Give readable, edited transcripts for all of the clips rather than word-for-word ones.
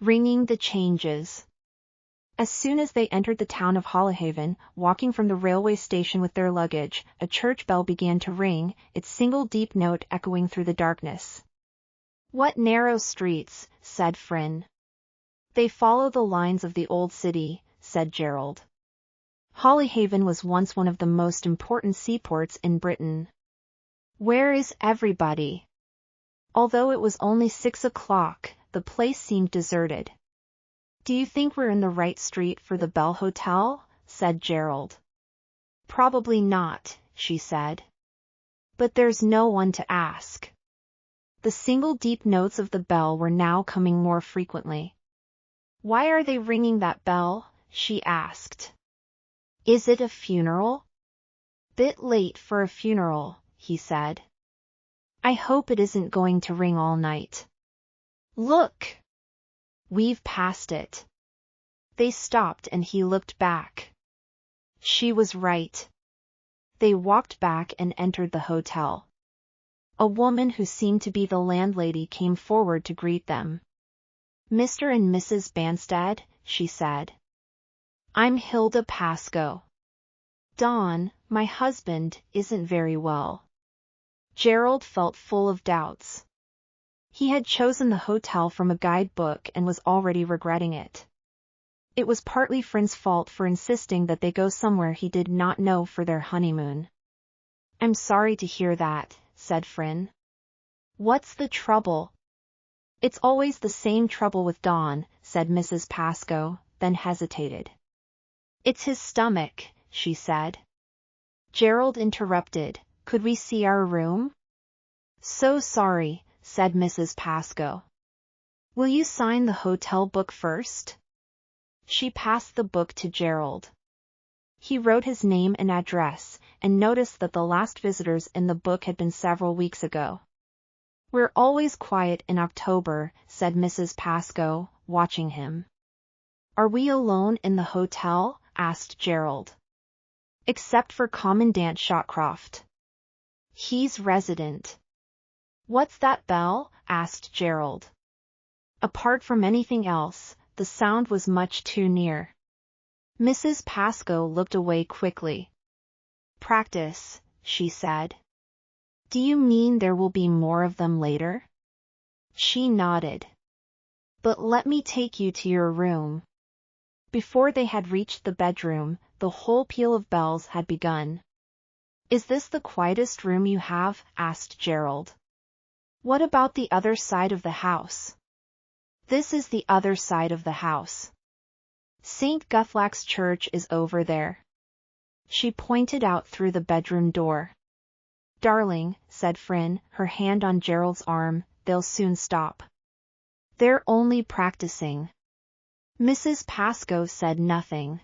Ringing the changes. As soon as they entered the town of Hollyhaven, walking from the railway station with their luggage, a church bell began to ring, its single deep note echoing through the darkness. "What narrow streets," said Fryn. "They follow the lines of the old city," said Gerald. Hollyhaven was once one of the most important seaports in Britain. "Where is everybody?" Although it was only 6 o'clock, the place seemed deserted. "Do you think we're in the right street for the Bell Hotel?" said Gerald. "Probably not," she said. "But there's no one to ask." The single deep notes of the bell were now coming more frequently. "Why are they ringing that bell?" she asked. "Is it a funeral?" "Bit late for a funeral," he said. "I hope it isn't going to ring all night." "Look! We've passed it." They stopped and he looked back. She was right. They walked back and entered the hotel. A woman who seemed to be the landlady came forward to greet them. "Mr. and Mrs. Banstead," she said. "I'm Hilda Pascoe. Don, my husband, isn't very well." Gerald felt full of doubts. He had chosen the hotel from a guidebook and was already regretting it. It was partly Fryn's fault for insisting that they go somewhere he did not know for their honeymoon. "I'm sorry to hear that," said Fryn. "What's the trouble?" "It's always the same trouble with Don," said Mrs. Pascoe, then hesitated. "It's his stomach," she said. Gerald interrupted. "Could we see our room?" "So sorry," said Mrs. Pascoe. "Will you sign the hotel book first?" She passed the book to Gerald. He wrote his name and address, and noticed that the last visitors in the book had been several weeks ago. "We're always quiet in October," said Mrs. Pascoe, watching him. "Are we alone in the hotel?" asked Gerald. "Except for Commandant Shotcroft. He's resident." "What's that bell?" asked Gerald. Apart from anything else, the sound was much too near. Mrs. Pascoe looked away quickly. "Practice," she said. "Do you mean there will be more of them later?" She nodded. "But let me take you to your room." Before they had reached the bedroom, the whole peal of bells had begun. "Is this the quietest room you have?" asked Gerald. "What about the other side of the house?" "This is the other side of the house. St. Guthlac's church is over there." She pointed out through the bedroom door. "Darling," said Fryn, her hand on Gerald's arm, "they'll soon stop. They're only practicing." Mrs. Pascoe said nothing.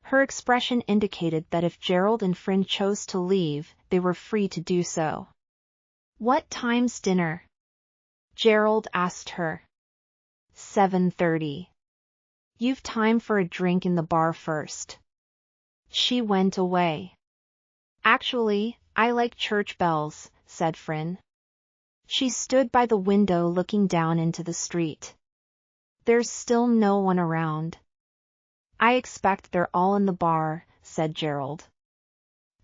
Her expression indicated that if Gerald and Fryn chose to leave, they were free to do so. "What time's dinner?" Gerald asked her. 7:30. "You've time for a drink in the bar first." She went away. "Actually, I like church bells," said Fryn. She stood by the window looking down into the street. "There's still no one around." "I expect they're all in the bar," said Gerald.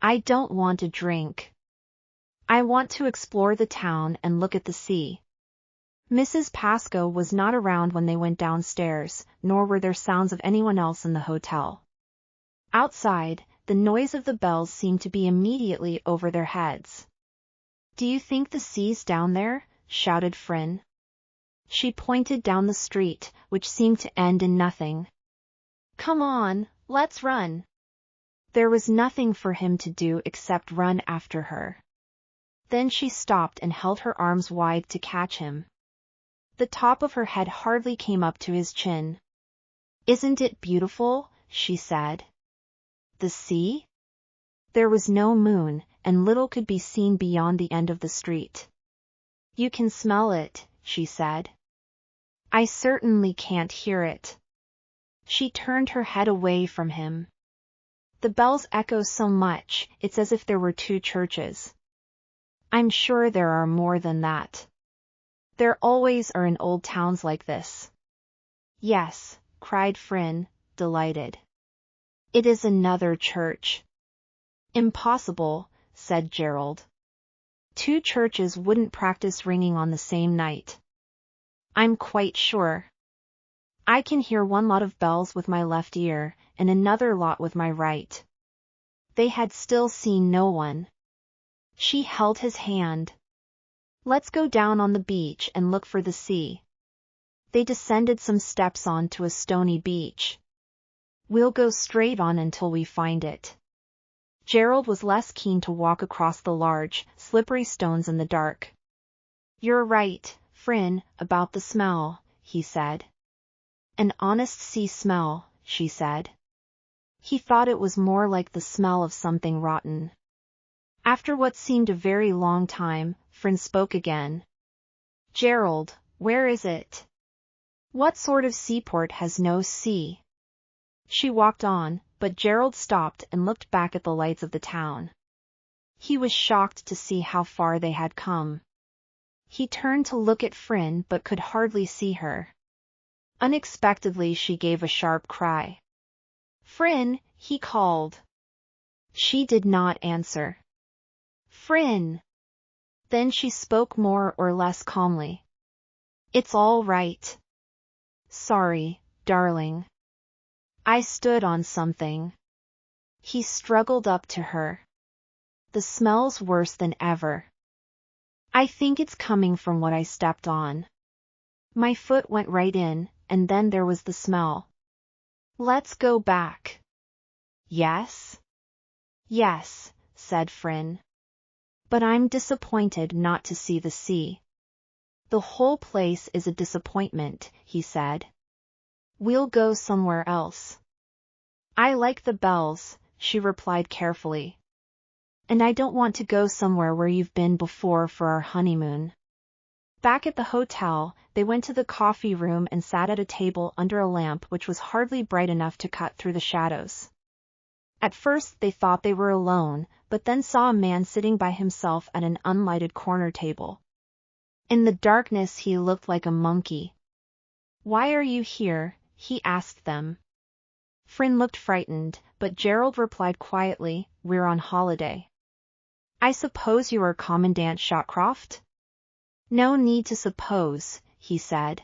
"I don't want a drink. I want to explore the town and look at the sea." Mrs. Pascoe was not around when they went downstairs, nor were there sounds of anyone else in the hotel. Outside, the noise of the bells seemed to be immediately over their heads. "Do you think the sea's down there?" shouted Fryn. She pointed down the street, which seemed to end in nothing. "Come on, let's run." There was nothing for him to do except run after her. Then she stopped and held her arms wide to catch him. The top of her head hardly came up to his chin. "Isn't it beautiful?" she said. "The sea?" There was no moon, and little could be seen beyond the end of the street. "You can smell it," she said. "I certainly can't hear it." She turned her head away from him. "The bells echo so much, it's as if there were 2 churches. I'm sure there are more than that. There always are in old towns like this." Yes, cried Fryn, delighted. It is another church. Impossible, said Gerald. 2 churches wouldn't practice ringing on the same night. I'm quite sure. I can hear one lot of bells with my left ear, and another lot with my right. They had still seen no one. She held his hand. Let's go down on the beach and look for the sea. They descended some steps on to a stony beach. We'll go straight on until we find it. Gerald was less keen to walk across the large, slippery stones in the dark. You're right, Fryn, about the smell, he said. An honest sea smell, she said. He thought it was more like the smell of something rotten. After what seemed a very long time, Fryn spoke again. Gerald, where is it? What sort of seaport has no sea? She walked on, but Gerald stopped and looked back at the lights of the town. He was shocked to see how far they had come. He turned to look at Fryn but could hardly see her. Unexpectedly she gave a sharp cry. Fryn, he called. She did not answer. Fryn. Then she spoke more or less calmly. It's all right. Sorry, darling. I stood on something. He struggled up to her. The smell's worse than ever. I think it's coming from what I stepped on. My foot went right in, and then there was the smell. Let's go back. Yes? Yes, said Fryn. But I'm disappointed not to see the sea. The whole place is a disappointment, he said. We'll go somewhere else. I like the bells, she replied carefully. And I don't want to go somewhere where you've been before for our honeymoon. Back at the hotel, they went to the coffee room and sat at a table under a lamp which was hardly bright enough to cut through the shadows. At first they thought they were alone, but then saw a man sitting by himself at an unlighted corner table. In the darkness he looked like a monkey. Why are you here? He asked them. Fryn looked frightened, but Gerald replied quietly, We're on holiday. I suppose you are Commandant Shotcroft? No need to suppose, he said.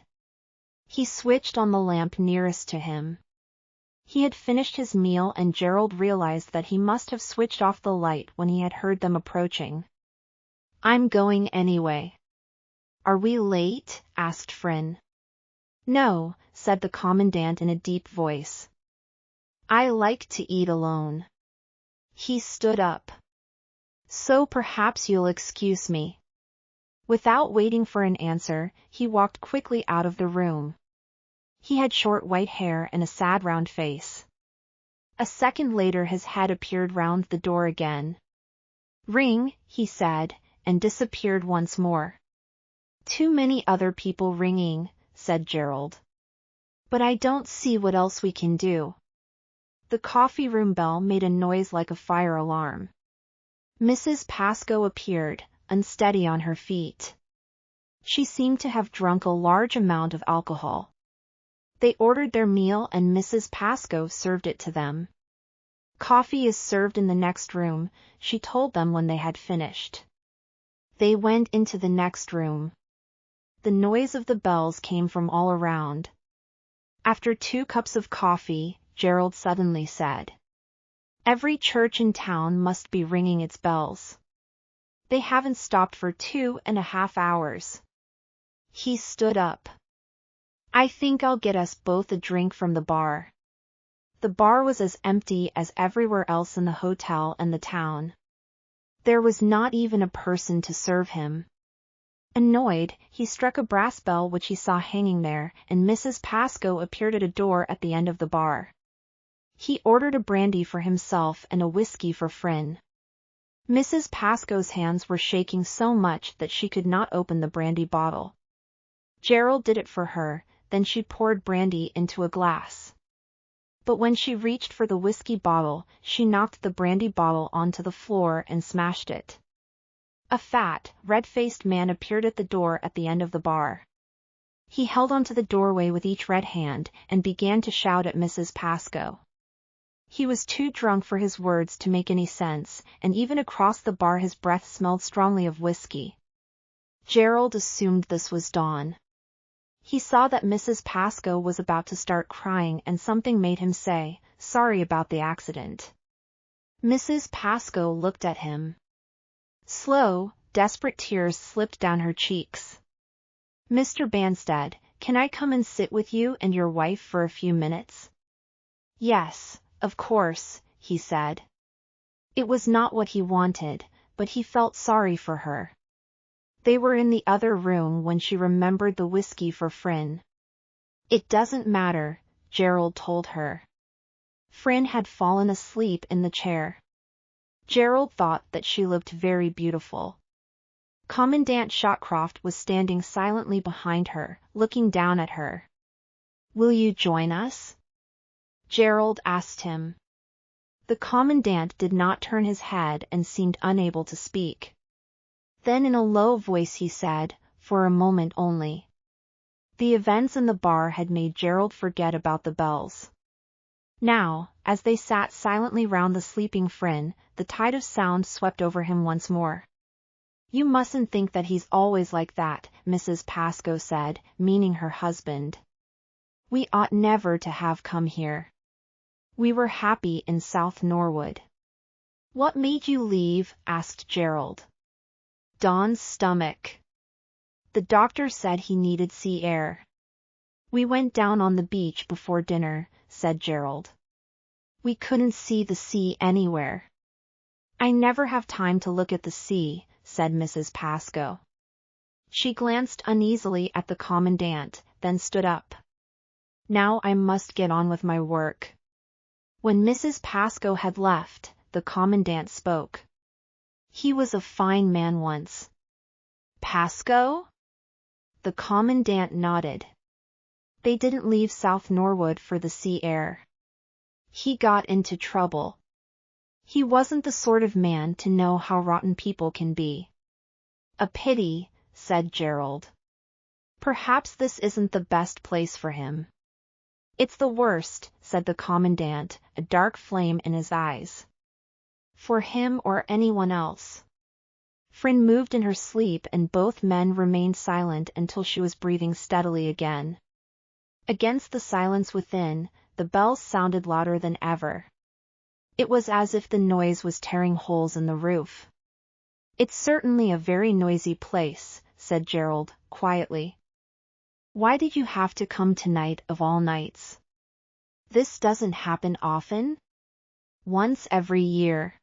He switched on the lamp nearest to him. He had finished his meal and Gerald realized that he must have switched off the light when he had heard them approaching. I'm going anyway. Are we late? Asked Fryn. No, said the Commandant in a deep voice. I like to eat alone. He stood up. So perhaps you'll excuse me. Without waiting for an answer, he walked quickly out of the room. He had short white hair and a sad round face. A second later his head appeared round the door again. Ring, he said, and disappeared once more. Too many other people ringing, said Gerald. But I don't see what else we can do. The coffee room bell made a noise like a fire alarm. Mrs. Pascoe appeared, unsteady on her feet. She seemed to have drunk a large amount of alcohol. They ordered their meal and Mrs. Pascoe served it to them. Coffee is served in the next room, she told them when they had finished. They went into the next room. The noise of the bells came from all around. After 2 cups of coffee, Gerald suddenly said, Every church in town must be ringing its bells. They haven't stopped for 2.5 hours. He stood up. I think I'll get us both a drink from the bar. The bar was as empty as everywhere else in the hotel and the town. There was not even a person to serve him. Annoyed, he struck a brass bell which he saw hanging there, and Mrs. Pascoe appeared at a door at the end of the bar. He ordered a brandy for himself and a whiskey for Fryn. Mrs. Pascoe's hands were shaking so much that she could not open the brandy bottle. Gerald did it for her, then she poured brandy into a glass. But when she reached for the whiskey bottle, she knocked the brandy bottle onto the floor and smashed it. A fat, red-faced man appeared at the door at the end of the bar. He held onto the doorway with each red hand and began to shout at Mrs. Pascoe. He was too drunk for his words to make any sense, and even across the bar his breath smelled strongly of whiskey. Gerald assumed this was Dawn. He saw that Mrs. Pascoe was about to start crying and something made him say, "Sorry about the accident." Mrs. Pascoe looked at him. Slow, desperate tears slipped down her cheeks. "Mr. Banstead, can I come and sit with you and your wife for a few minutes?" "Yes, of course," he said. It was not what he wanted, but he felt sorry for her. They were in the other room when she remembered the whiskey for Fryn. "It doesn't matter," Gerald told her. Fryn had fallen asleep in the chair. Gerald thought that she looked very beautiful. Commandant Shotcroft was standing silently behind her, looking down at her. "Will you join us?" Gerald asked him. The commandant did not turn his head and seemed unable to speak. Then in a low voice he said, "For a moment only." The events in the bar had made Gerald forget about the bells. Now, as they sat silently round the sleeping Fryn, the tide of sound swept over him once more. "You mustn't think that he's always like that," Mrs. Pascoe said, meaning her husband. "We ought never to have come here. We were happy in South Norwood." "What made you leave?" asked Gerald. "Dawn's stomach. The doctor said he needed sea air." "We went down on the beach before dinner," said Gerald. "We couldn't see the sea anywhere." "I never have time to look at the sea," said Mrs. Pascoe. She glanced uneasily at the commandant, then stood up. "Now I must get on with my work." When Mrs. Pascoe had left, the commandant spoke. "He was a fine man once." "Pascoe?" The commandant nodded. "They didn't leave South Norwood for the sea air. He got into trouble. He wasn't the sort of man to know how rotten people can be." "A pity," said Gerald. "Perhaps this isn't the best place for him." "It's the worst," said the commandant, a dark flame in his eyes. "For him or anyone else." Fryn moved in her sleep and both men remained silent until she was breathing steadily again. Against the silence within, the bells sounded louder than ever. It was as if the noise was tearing holes in the roof. "It's certainly a very noisy place," said Gerald, quietly. "Why did you have to come tonight of all nights? This doesn't happen often?" "Once every year."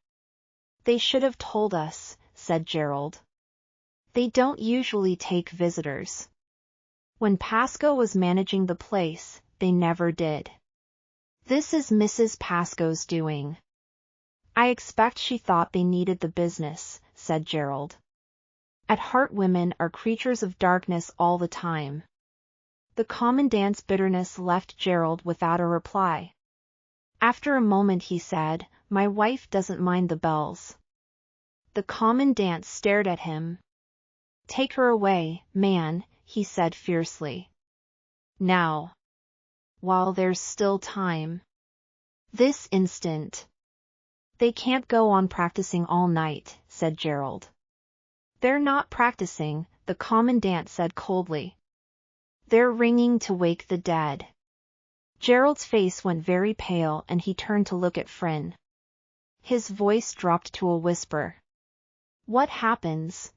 "They should have told us," said Gerald. "They don't usually take visitors." When Pascoe was managing the place, they never did. "This is Mrs. Pascoe's doing." "I expect she thought they needed the business," said Gerald. "At heart women are creatures of darkness all the time." The commandant's bitterness left Gerald without a reply. After a moment he said, "My wife doesn't mind the bells." The commandant stared at him. "Take her away, man," he said fiercely. "Now. While there's still time. This instant." "They can't go on practicing all night," said Gerald. "They're not practicing," the commandant said coldly. "They're ringing to wake the dead." Gerald's face went very pale and he turned to look at Fryn. His voice dropped to a whisper. "What happens?"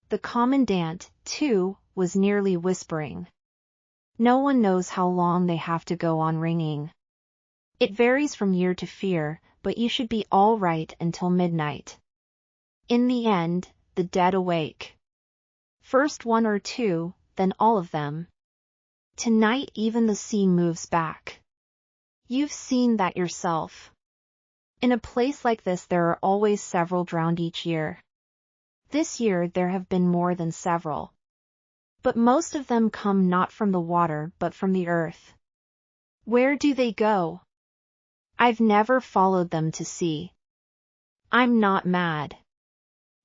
The commandant, too, was nearly whispering. "No one knows how long they have to go on ringing. It varies from year to year, but you should be all right until midnight. In the end, the dead awake. First one or two, then all of them. Tonight even the sea moves back. You've seen that yourself. In a place like this there are always several drowned each year. This year there have been more than several. But most of them come not from the water but from the earth." "Where do they go?" "I've never followed them to see." "I'm not mad."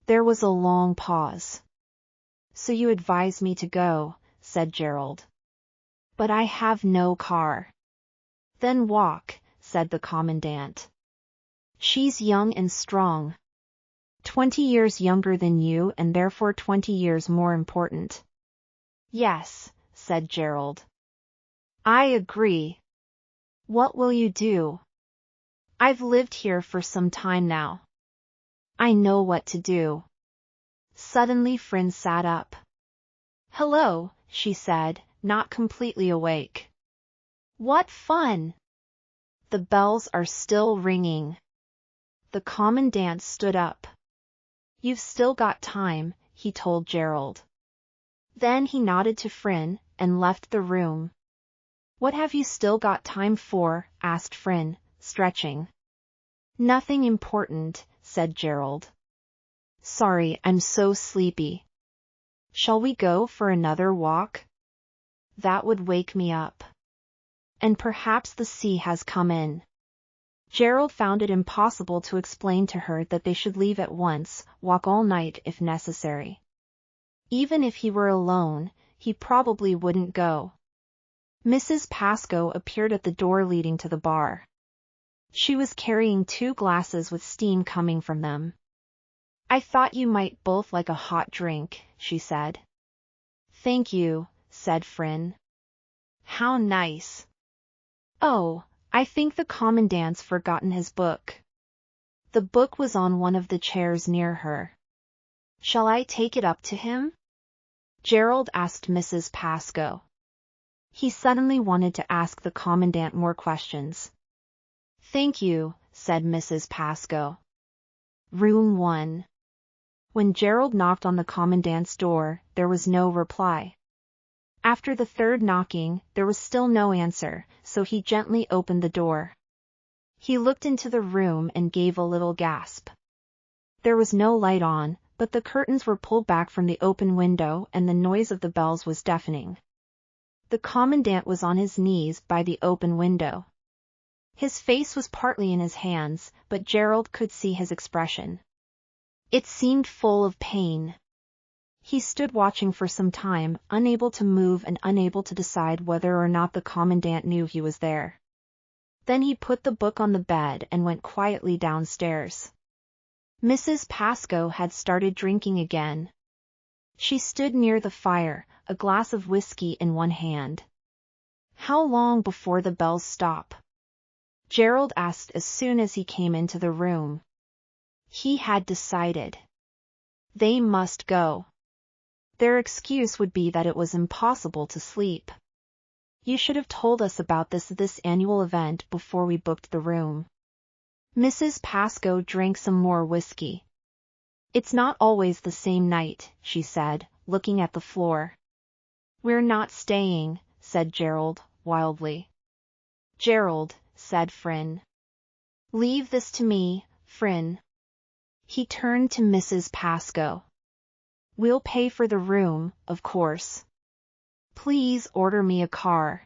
There was a long pause. "So you advise me to go," said Gerald. But I have no car. Then walk, said the commandant. She's young and strong. 20 years younger than you and therefore 20 years more important. Yes, said Gerald. I agree. What will you do? I've lived here for some time now. I know what to do. Suddenly Fryn sat up. Hello, she said, not completely awake. What fun! The bells are still ringing. The commandant stood up. You've still got time, he told Gerald. Then he nodded to Fryn and left the room. What have you still got time for? Asked Fryn, stretching. Nothing important, said Gerald. Sorry, I'm so sleepy. Shall we go for another walk? That would wake me up. And perhaps the sea has come in. Gerald found it impossible to explain to her that they should leave at once, walk all night if necessary. Even if he were alone, he probably wouldn't go. Mrs. Pascoe appeared at the door leading to the bar. She was carrying 2 glasses with steam coming from them. I thought you might both like a hot drink, she said. Thank you, said Fryn. How nice. Oh, I think the commandant's forgotten his book. The book was on one of the chairs near her. Shall I take it up to him? Gerald asked Mrs. Pascoe. He suddenly wanted to ask the commandant more questions. Thank you, said Mrs. Pascoe. Room 1. When Gerald knocked on the commandant's door, there was no reply. After the 3rd knocking, there was still no answer, so he gently opened the door. He looked into the room and gave a little gasp. There was no light on, but the curtains were pulled back from the open window and the noise of the bells was deafening. The commandant was on his knees by the open window. His face was partly in his hands, but Gerald could see his expression. It seemed full of pain. He stood watching for some time, unable to move and unable to decide whether or not the commandant knew he was there. Then he put the book on the bed and went quietly downstairs. Mrs. Pascoe had started drinking again. She stood near the fire, a glass of whiskey in one hand. How long before the bells stop? Gerald asked as soon as he came into the room. He had decided. They must go. Their excuse would be that it was impossible to sleep. You should have told us about this annual event before we booked the room. Mrs. Pascoe drank some more whiskey. It's not always the same night, she said, looking at the floor. We're not staying, said Gerald, wildly. Gerald, said Fryn. Leave this to me, Fryn. He turned to Mrs. Pascoe. We'll pay for the room, of course. Please order me a car.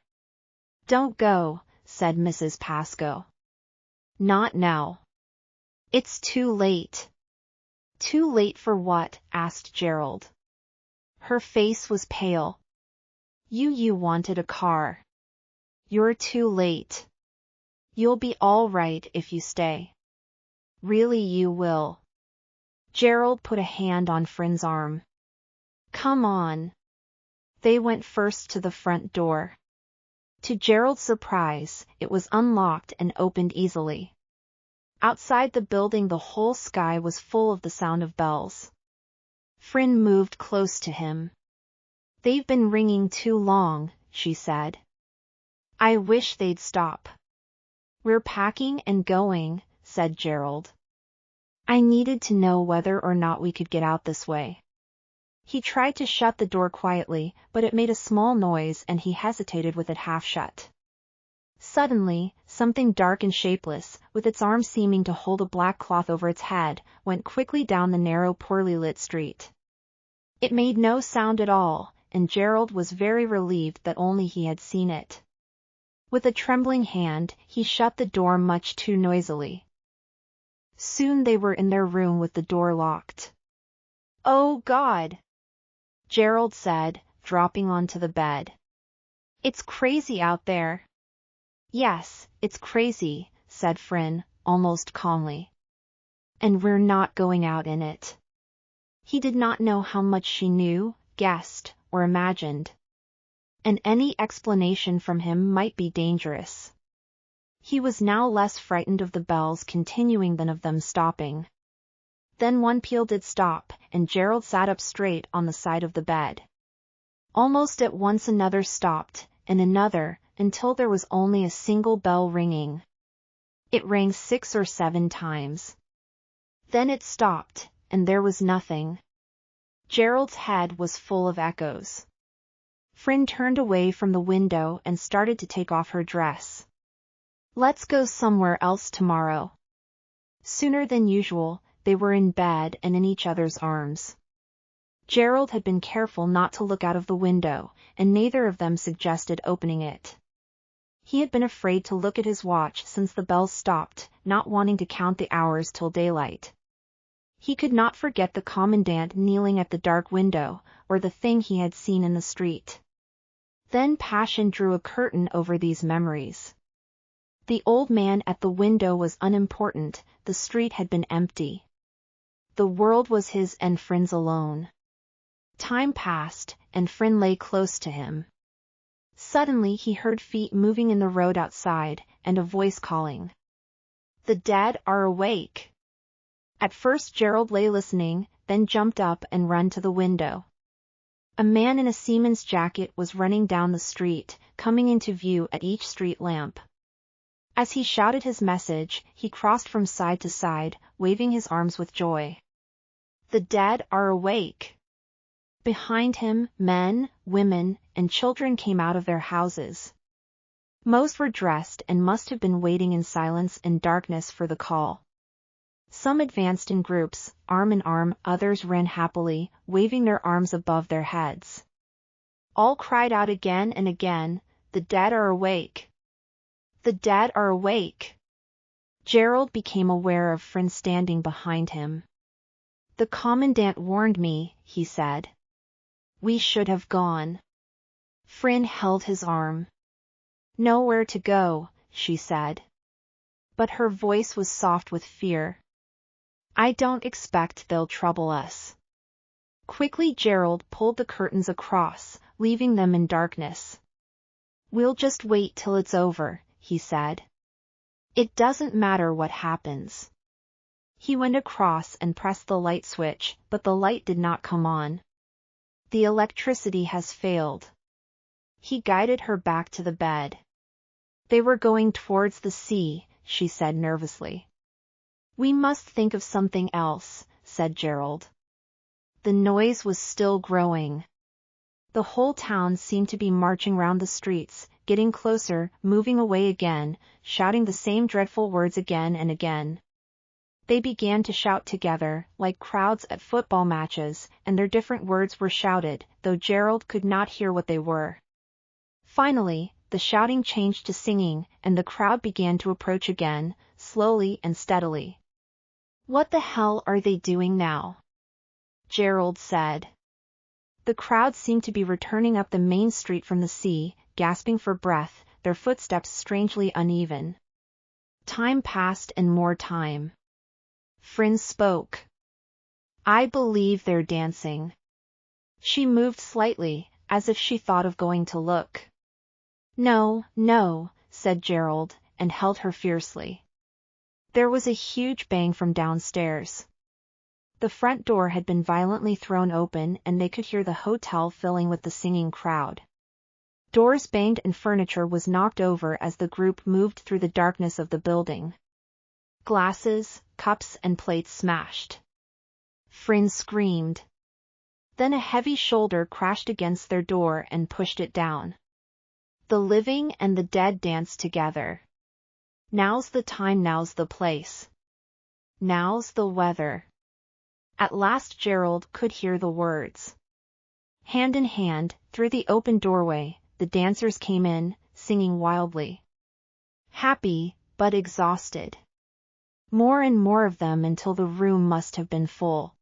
Don't go, said Mrs. Pascoe. Not now. It's too late. Too late for what? Asked Gerald. Her face was pale. You wanted a car. You're too late. You'll be all right if you stay. Really you will. Gerald put a hand on Fryn's arm. Come on. They went first to the front door. To Gerald's surprise, it was unlocked and opened easily. Outside the building the whole sky was full of the sound of bells. Fryn moved close to him. They've been ringing too long, she said. I wish they'd stop. We're packing and going, said Gerald. I needed to know whether or not we could get out this way. He tried to shut the door quietly, but it made a small noise and he hesitated with it half shut. Suddenly, something dark and shapeless, with its arms seeming to hold a black cloth over its head, went quickly down the narrow, poorly lit street. It made no sound at all, and Gerald was very relieved that only he had seen it. With a trembling hand, he shut the door much too noisily. Soon they were in their room with the door locked. Oh God! Gerald said, dropping onto the bed. It's crazy out there. Yes, it's crazy, said Fryn, almost calmly. And we're not going out in it. He did not know how much she knew, guessed, or imagined. And any explanation from him might be dangerous. He was now less frightened of the bells continuing than of them stopping. Then one peal did stop, and Gerald sat up straight on the side of the bed. Almost at once another stopped, and another, until there was only a single bell ringing. It rang 6 or 7 times. Then it stopped, and there was nothing. Gerald's head was full of echoes. Fryn turned away from the window and started to take off her dress. Let's go somewhere else tomorrow. Sooner than usual, they were in bed and in each other's arms. Gerald had been careful not to look out of the window, and neither of them suggested opening it. He had been afraid to look at his watch since the bells stopped, not wanting to count the hours till daylight. He could not forget the commandant kneeling at the dark window, or the thing he had seen in the street. Then passion drew a curtain over these memories. The old man at the window was unimportant, the street had been empty. The world was his and Fryn's alone. Time passed, and Fryn lay close to him. Suddenly he heard feet moving in the road outside, and a voice calling. The dead are awake. At first Gerald lay listening, then jumped up and ran to the window. A man in a seaman's jacket was running down the street, coming into view at each street lamp. As he shouted his message, he crossed from side to side, waving his arms with joy. The dead are awake. Behind him, men, women, and children came out of their houses. Most were dressed and must have been waiting in silence and darkness for the call. Some advanced in groups, arm in arm, others ran happily, waving their arms above their heads. All cried out again and again, "The dead are awake! The dead are awake!" Gerald became aware of Fryn standing behind him. The commandant warned me, he said. We should have gone. Fryn held his arm. Nowhere to go, she said. But her voice was soft with fear. I don't expect they'll trouble us. Quickly Gerald pulled the curtains across, leaving them in darkness. We'll just wait till it's over, he said. It doesn't matter what happens. He went across and pressed the light switch, but the light did not come on. The electricity has failed. He guided her back to the bed. They were going towards the sea, she said nervously. We must think of something else, said Gerald. The noise was still growing. The whole town seemed to be marching round the streets, getting closer, moving away again, shouting the same dreadful words again and again. They began to shout together, like crowds at football matches, and their different words were shouted, though Gerald could not hear what they were. Finally, the shouting changed to singing, and the crowd began to approach again, slowly and steadily. What the hell are they doing now? Gerald said. The crowd seemed to be returning up the main street from the sea, gasping for breath, their footsteps strangely uneven. Time passed and more time. Fryn spoke. I believe they're dancing. She moved slightly, as if she thought of going to look. No, no, said Gerald, and held her fiercely. There was a huge bang from downstairs. The front door had been violently thrown open and they could hear the hotel filling with the singing crowd. Doors banged and furniture was knocked over as the group moved through the darkness of the building. Glasses, cups and plates smashed. Fryn screamed. Then a heavy shoulder crashed against their door and pushed it down. The living and the dead danced together. Now's the time, now's the place. Now's the weather. At last Gerald could hear the words. Hand in hand, through the open doorway, the dancers came in, singing wildly. Happy, but exhausted. More and more of them until the room must have been full.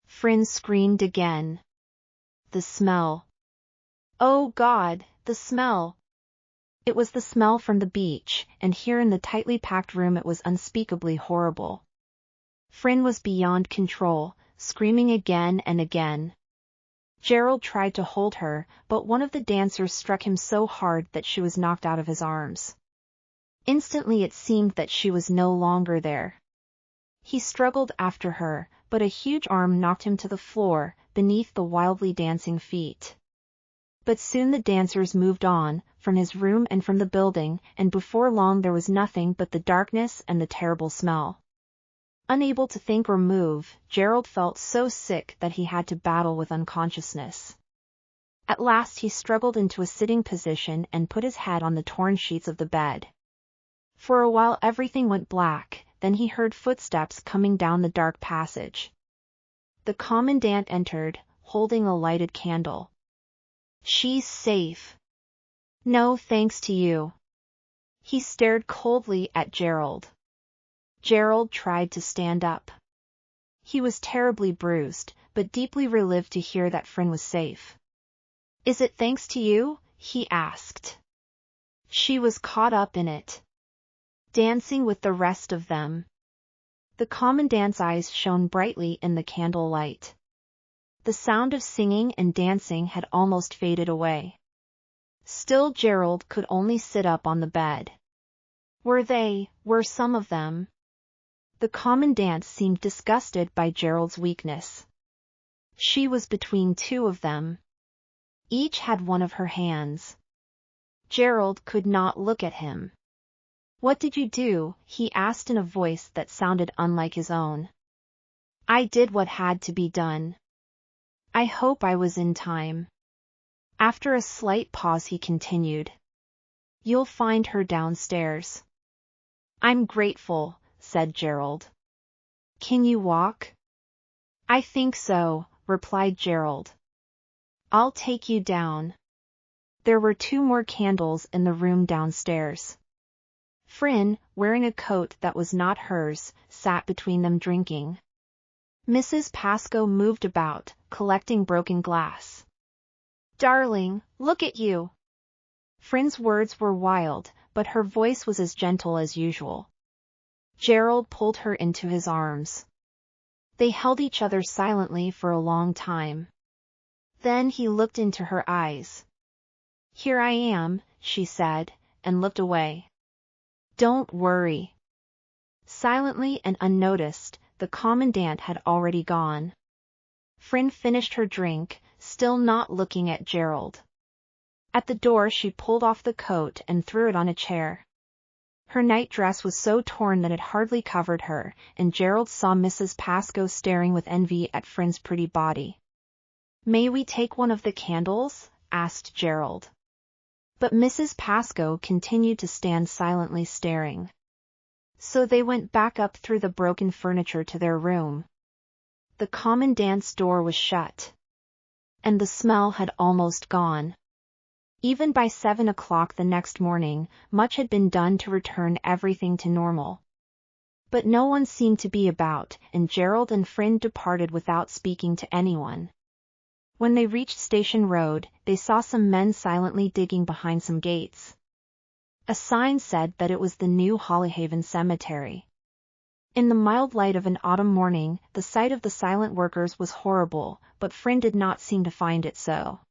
Fryn screamed again. The smell. Oh God, the smell! It was the smell from the beach, and here in the tightly packed room it was unspeakably horrible. Fryn was beyond control, screaming again and again. Gerald tried to hold her, but one of the dancers struck him so hard that she was knocked out of his arms. Instantly it seemed that she was no longer there. He struggled after her, but a huge arm knocked him to the floor, beneath the wildly dancing feet. But soon the dancers moved on, from his room and from the building, and before long there was nothing but the darkness and the terrible smell. Unable to think or move, Gerald felt so sick that he had to battle with unconsciousness. At last he struggled into a sitting position and put his head on the torn sheets of the bed. For a while everything went black, then he heard footsteps coming down the dark passage. The commandant entered, holding a lighted candle. "She's safe." "No thanks to you." He stared coldly at Gerald. Gerald tried to stand up. He was terribly bruised, but deeply relieved to hear that Fryn was safe. "Is it thanks to you?" he asked. She was caught up in it, dancing with the rest of them. The commandant's eyes shone brightly in the candle light. The sound of singing and dancing had almost faded away. Still Gerald could only sit up on the bed. Were some of them? The commandant seemed disgusted by Gerald's weakness. She was between two of them. Each had one of her hands. Gerald could not look at him. "What did you do?" he asked in a voice that sounded unlike his own. "I did what had to be done. I hope I was in time." After a slight pause he continued. "You'll find her downstairs." "I'm grateful," said Gerald. "Can you walk?" "I think so," replied Gerald. "I'll take you down." There were 2 more candles in the room downstairs. Fryn, wearing a coat that was not hers, sat between them drinking. Mrs. Pascoe moved about, collecting broken glass. "Darling, look at you." Fryn's words were wild, but her voice was as gentle as usual. Gerald pulled her into his arms. They held each other silently for a long time. Then he looked into her eyes. "Here I am," she said, and looked away. "Don't worry." Silently and unnoticed, the commandant had already gone. Fryn finished her drink, still not looking at Gerald. At the door she pulled off the coat and threw it on a chair. Her nightdress was so torn that it hardly covered her, and Gerald saw Mrs. Pascoe staring with envy at Fryn's pretty body. "May we take one of the candles?" asked Gerald. But Mrs. Pascoe continued to stand silently staring. So they went back up through the broken furniture to their room. The commandant's door was shut. And the smell had almost gone. Even by 7 o'clock the next morning, much had been done to return everything to normal. But no one seemed to be about, and Gerald and Fryn departed without speaking to anyone. When they reached Station Road, they saw some men silently digging behind some gates. A sign said that it was the new Hollyhaven Cemetery. In the mild light of an autumn morning, the sight of the silent workers was horrible, but Fryn did not seem to find it so.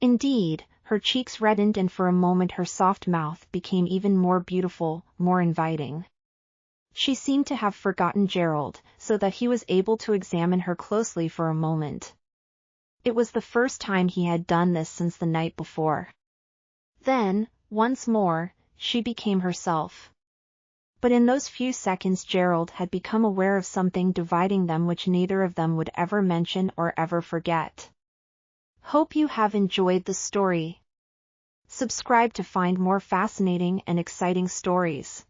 Indeed, her cheeks reddened and for a moment her soft mouth became even more beautiful, more inviting. She seemed to have forgotten Gerald, so that he was able to examine her closely for a moment. It was the first time he had done this since the night before. Then, once more, she became herself. But in those few seconds Gerald had become aware of something dividing them which neither of them would ever mention or ever forget. Hope you have enjoyed the story. Subscribe to find more fascinating and exciting stories.